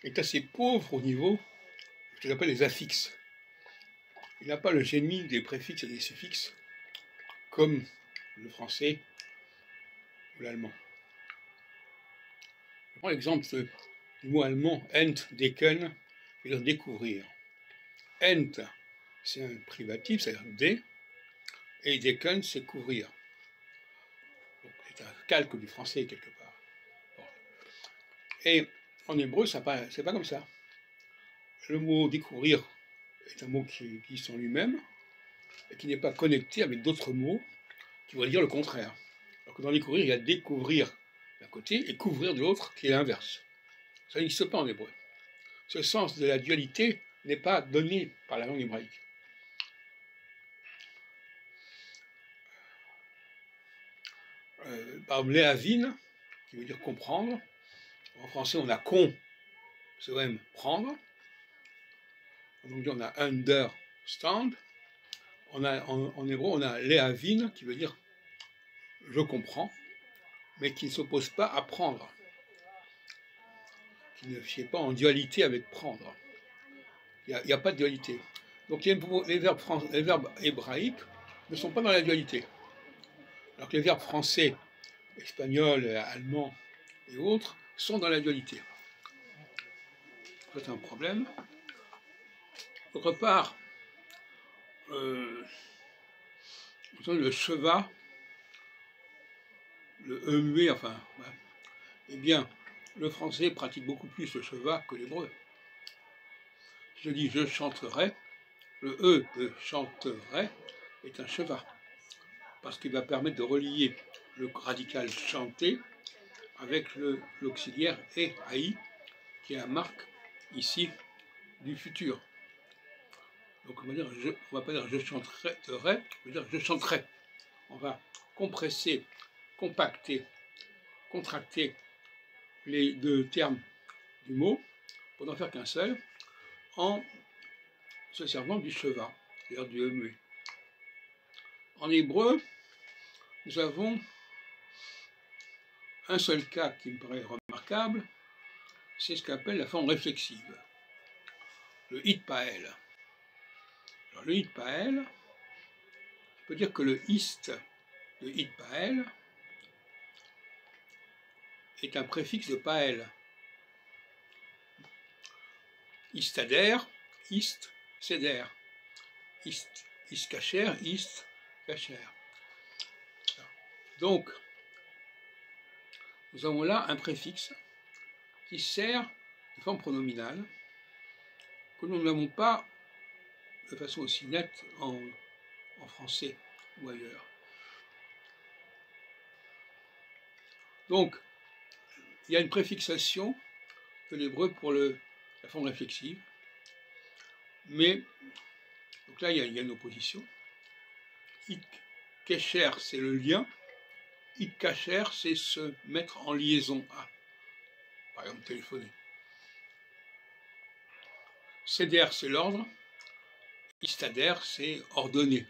est assez pauvre au niveau de ce que j'appelle les affixes. Il n'a pas le génie des préfixes et des suffixes comme le français ou l'allemand. Je prends l'exemple du mot allemand entdecken, qui veut dire découvrir. Ent, c'est un privatif, c'est-à-dire des, et decken, c'est couvrir. C'est un calque du français quelque part. Bon. Et en hébreu, c'est pas comme ça. Le mot découvrir est un mot qui existe en lui-même et qui n'est pas connecté avec d'autres mots qui voudraient dire le contraire. Alors que dans découvrir, il y a découvrir d'un côté et couvrir de l'autre qui est l'inverse. Ça n'existe pas en hébreu. Ce sens de la dualité n'est pas donné par la langue hébraïque. Par exemple, léavine, qui veut dire comprendre. En français, on a con, c'est même prendre. Donc on a understand. En hébreu, on a léavine, qui veut dire je comprends, mais qui ne s'oppose pas à prendre, qui ne fait pas en dualité avec prendre. Il n'y a pas de dualité. Donc les verbes hébraïques ne sont pas dans la dualité. Alors que les verbes français, espagnol, allemand et autres sont dans la dualité. C'est un problème. D'autre part, le cheva, le muet, enfin, ouais. Eh bien, le français pratique beaucoup plus le cheva que l'hébreu. Si je dis je chanterai, le e de chanterai est un cheva, parce qu'il va permettre de relier le radical chanter avec l'auxiliaire et aï, qui est la marque ici du futur. Donc on va pas dire je chanterai, on va dire je chanterai. On va compresser, compacter, contracter les deux termes du mot pour n'en faire qu'un seul en se servant du cheva, c'est-à-dire du muet. En hébreu, nous avons un seul cas qui me paraît remarquable, c'est ce qu'on appelle la forme réflexive, le hitpael. Alors le hitpael, on peut dire que le ist de hitpael est un préfixe de pael. Istader, ist, seder. Ist kacher, ist kacher. Donc, nous avons là un préfixe qui sert de forme pronominale que nous n'avons pas de façon aussi nette en français ou ailleurs. Donc, il y a une préfixation de l'hébreu pour la forme réflexive, mais donc là il y a une opposition. It kesher, c'est le lien. It kacher, c'est se mettre en liaison à, par exemple téléphoner. Seder, c'est l'ordre. Istader, c'est ordonner.